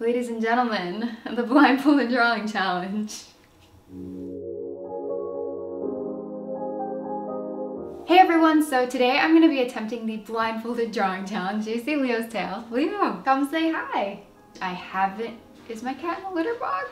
Ladies and gentlemen, the Blindfolded Drawing Challenge. Hey everyone, so today I'm going to be attempting the Blindfolded Drawing Challenge. Do you see Leo's tail? Leo, come say hi. I haven't... Is my cat in the litter box?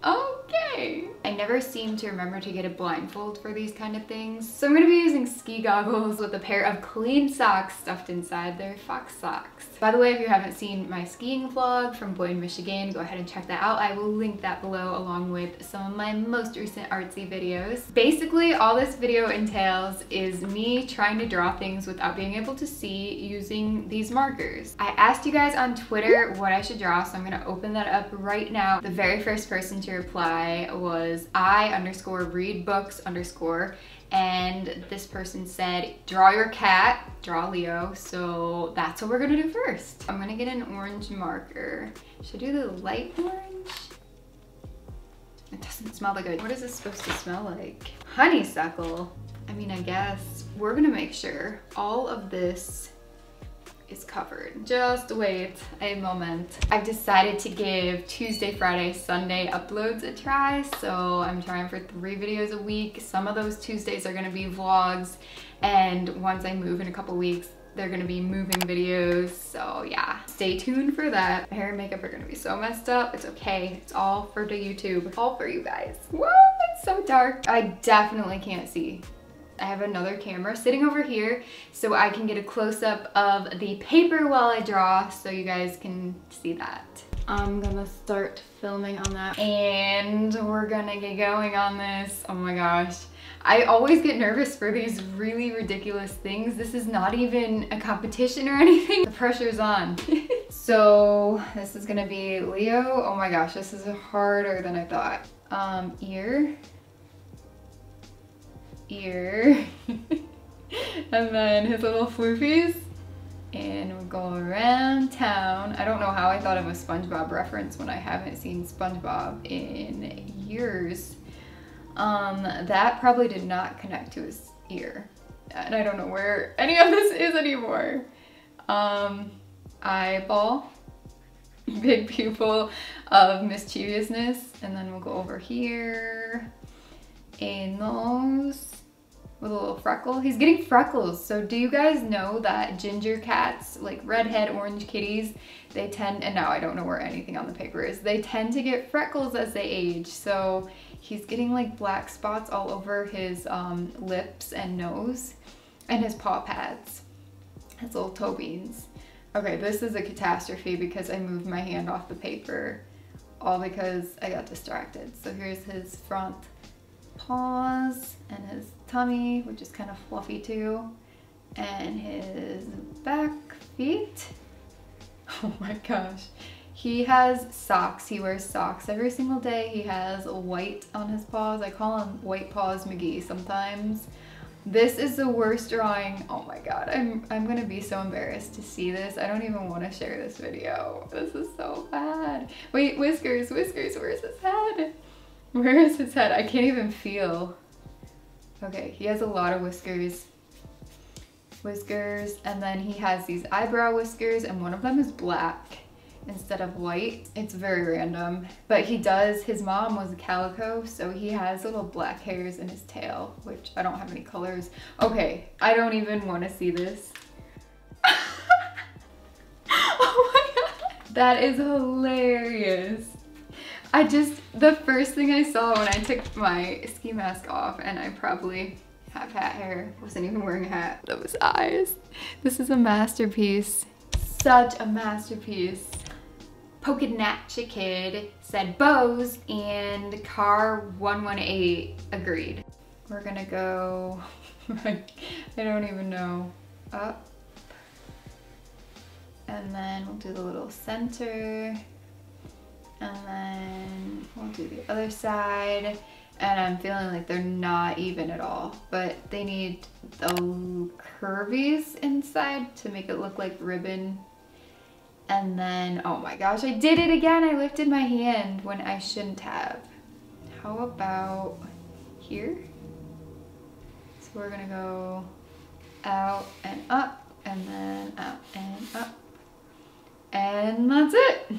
Okay. I never seem to remember to get a blindfold for these kind of things. So I'm going to be using ski goggles with a pair of clean socks stuffed inside. They're fox socks. By the way, if you haven't seen my skiing vlog from Boyd, Michigan, go ahead and check that out. I will link that below along with some of my most recent artsy videos. Basically, all this video entails is me trying to draw things without being able to see using these markers. I asked you guys on Twitter what I should draw, so I'm going to open that up right now. The very first person to reply was I_readbooks_, and this person said draw your cat, draw Leo, so that's what we're gonna do first. I'm gonna get an orange marker. Should I do the light orange? It doesn't smell that good. What is this supposed to smell like? Honeysuckle. I mean, I guess we're gonna make sure all of this is covered. Just wait a moment. I've decided to give Tuesday, Friday, Sunday uploads a try. So I'm trying for 3 videos a week. Some of those Tuesdays are gonna be vlogs. And once I move in a couple weeks, they're gonna be moving videos. So yeah, stay tuned for that. My hair and makeup are gonna be so messed up. It's okay. It's all for the YouTube. All for you guys. Whoa, it's so dark. I definitely can't see. I have another camera sitting over here so I can get a close-up of the paper while I draw so you guys can see that. I'm gonna start filming on that and we're gonna get going on this. Oh my gosh. I always get nervous for these really ridiculous things. This is not even a competition or anything. The pressure's on. So this is gonna be Leo. Oh my gosh, this is harder than I thought. Ear, and then his little floofies, and we'll go around town. I don't know how I thought of a SpongeBob reference when I haven't seen SpongeBob in years. That probably did not connect to his ear, and I don't know where any of this is anymore. Eyeball, big pupil of mischievousness, and then we'll go over here. A nose with a little freckle. He's getting freckles. So do you guys know that ginger cats, like redhead orange kitties, they tend, and now I don't know where anything on the paper is, they tend to get freckles as they age. So he's getting like black spots all over his lips and nose and his paw pads, his little toe beans. Okay, this is a catastrophe because I moved my hand off the paper, all because I got distracted. So here's his front paws and his tummy, which is kind of fluffy too, and his back feet. Oh my gosh. He has socks. He wears socks every single day. He has white on his paws. I call him White Paws McGee sometimes. This is the worst drawing. Oh my god, I'm gonna be so embarrassed to see this. I don't even want to share this video. This is so bad. Wait, whiskers, whiskers, where's his head? Where is his head? I can't even feel. Okay, he has a lot of whiskers. Whiskers, and then he has these eyebrow whiskers, and one of them is black instead of white. It's very random. But he does, his mom was a calico, so he has little black hairs in his tail, which I don't have any colors. Okay, I don't even want to see this. Oh my god. That is hilarious. The first thing I saw when I took my ski mask off, and I probably have hat hair, wasn't even wearing a hat, those eyes. This is a masterpiece. Such a masterpiece. Polka Natcha Kid said bows, and Car 118 agreed. We're gonna go, I don't even know, up. And then we'll do the little center. And then we'll do the other side. And I'm feeling like they're not even at all, but they need the curvies inside to make it look like ribbon. And then, oh my gosh, I did it again. I lifted my hand when I shouldn't have. How about here? So we're gonna go out and up, and then out and up. And that's it.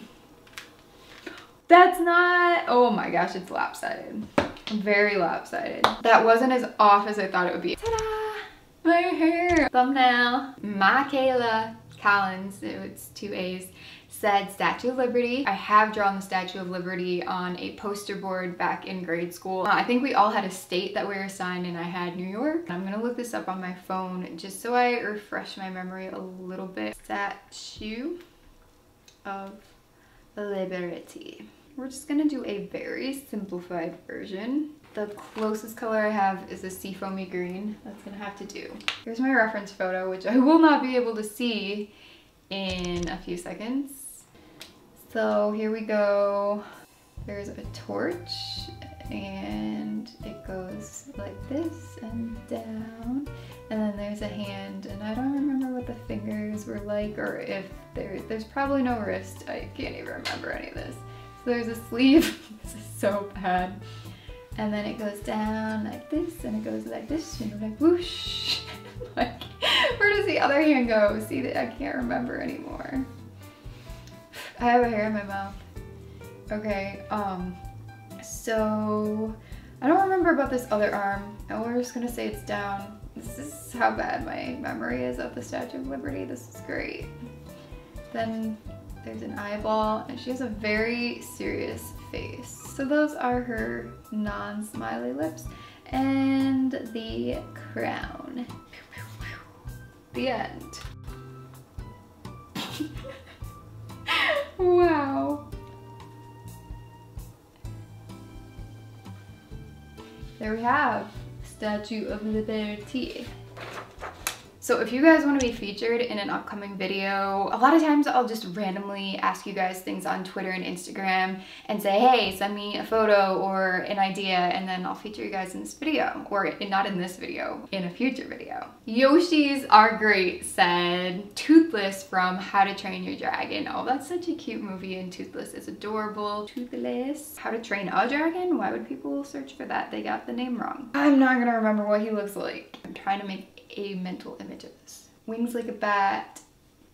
That's not, oh my gosh, it's lopsided. Very lopsided. That wasn't as off as I thought it would be. Ta-da! My hair. Thumbnail. Michaela Collins, it's 2 A's, said Statue of Liberty. I have drawn the Statue of Liberty on a poster board back in grade school. I think we all had a state that we were assigned and I had New York. I'm gonna look this up on my phone just so I refresh my memory a little bit. Statue of Liberty. We're just gonna do a very simplified version. The closest color I have is a seafoamy green. That's gonna have to do. Here's my reference photo, which I will not be able to see in a few seconds. So here we go. There's a torch and it goes like this and down. And then there's a hand, and I don't remember what the fingers were like, or if there's probably no wrist. I can't even remember any of this. So there's a sleeve. This is so bad. And then it goes down like this, and it goes like this, and like whoosh. Like, where does the other hand go? See, that I can't remember anymore. I have a hair in my mouth. Okay, so I don't remember about this other arm, and we're just gonna say it's down. This is how bad my memory is of the Statue of Liberty. This is great. Then there's an eyeball, and she has a very serious face. So those are her non-smiley lips, and the crown. The end. Wow. There we have Statue of Liberty. So if you guys want to be featured in an upcoming video, a lot of times I'll just randomly ask you guys things on Twitter and Instagram and say, hey, send me a photo or an idea, and then I'll feature you guys in this video, or not in this video, in a future video. Yoshis are great, said Toothless from How to Train Your Dragon. Oh, that's such a cute movie, and Toothless is adorable. Toothless. How to Train a Dragon? Why would people search for that? They got the name wrong. I'm not gonna remember what he looks like. I'm trying to make a mental image of this. Wings like a bat,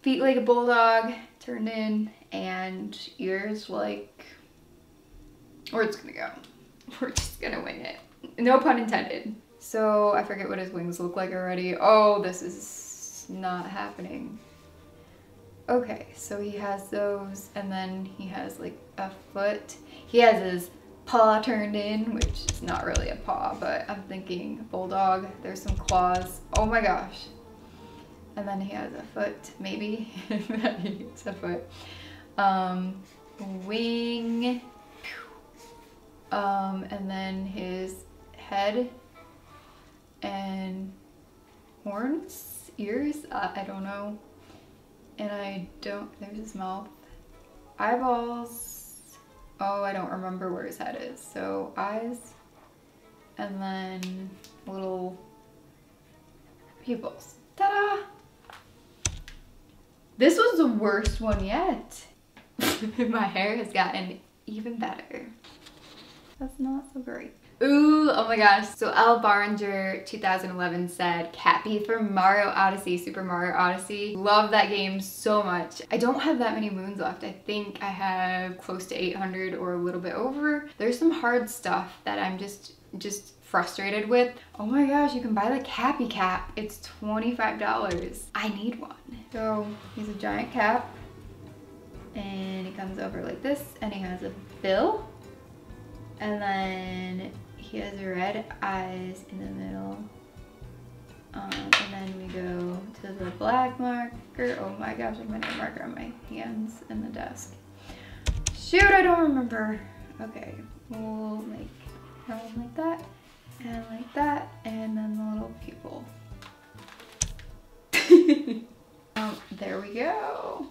feet like a bulldog turned in, and ears like, we're just gonna go. We're just gonna wing it. No pun intended. So I forget what his wings look like already. Oh, this is not happening. Okay, so he has those, and then he has like a foot. He has his paw turned in, which is not really a paw, but I'm thinking bulldog. There's some claws. Oh my gosh. And then he has a foot, maybe. It's a foot. Wing. And then his head and horns, ears, I don't know. And there's his mouth. Eyeballs. Oh, I don't remember where his head is. So eyes, and then little pupils. Ta-da! This was the worst one yet. My hair has gotten even better. That's not so great. Ooh, oh my gosh. So L. Barringer 2011 said, Cappy from Mario Odyssey, Super Mario Odyssey. Love that game so much. I don't have that many moons left. I think I have close to 800 or a little bit over. There's some hard stuff that I'm just frustrated with. Oh my gosh, you can buy the Cappy cap. It's $25. I need one. So he's a giant cap, and he comes over like this, and he has a bill, and then he has red eyes in the middle. And then we go to the black marker. Oh my gosh, I'm gonna marker on my hands and the desk. Shoot, I don't remember. Okay, we'll make one like that, and then the little pupil. There we go.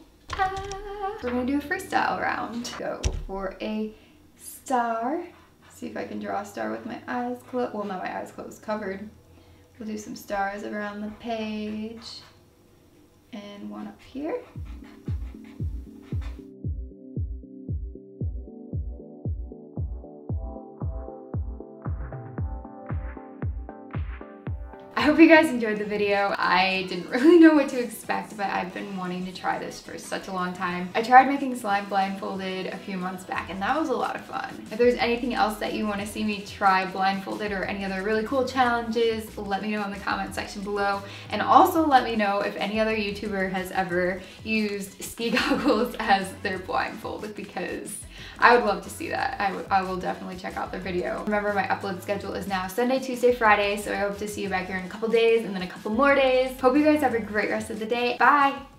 We're gonna do a freestyle round. Go for a star. See if I can draw a star with my eyes closed. Well, not my eyes closed, covered. We'll do some stars around the page. And one up here. I hope you guys enjoyed the video. I didn't really know what to expect, but I've been wanting to try this for such a long time. I tried making slime blindfolded a few months back, and that was a lot of fun. If there's anything else that you want to see me try blindfolded or any other really cool challenges, let me know in the comment section below. And also let me know if any other YouTuber has ever used ski goggles as their blindfold, because I would love to see that. I will definitely check out their video. Remember, my upload schedule is now Sunday, Tuesday, Friday, so I hope to see you back here in a couple days and then a couple more days. Hope you guys have a great rest of the day. Bye!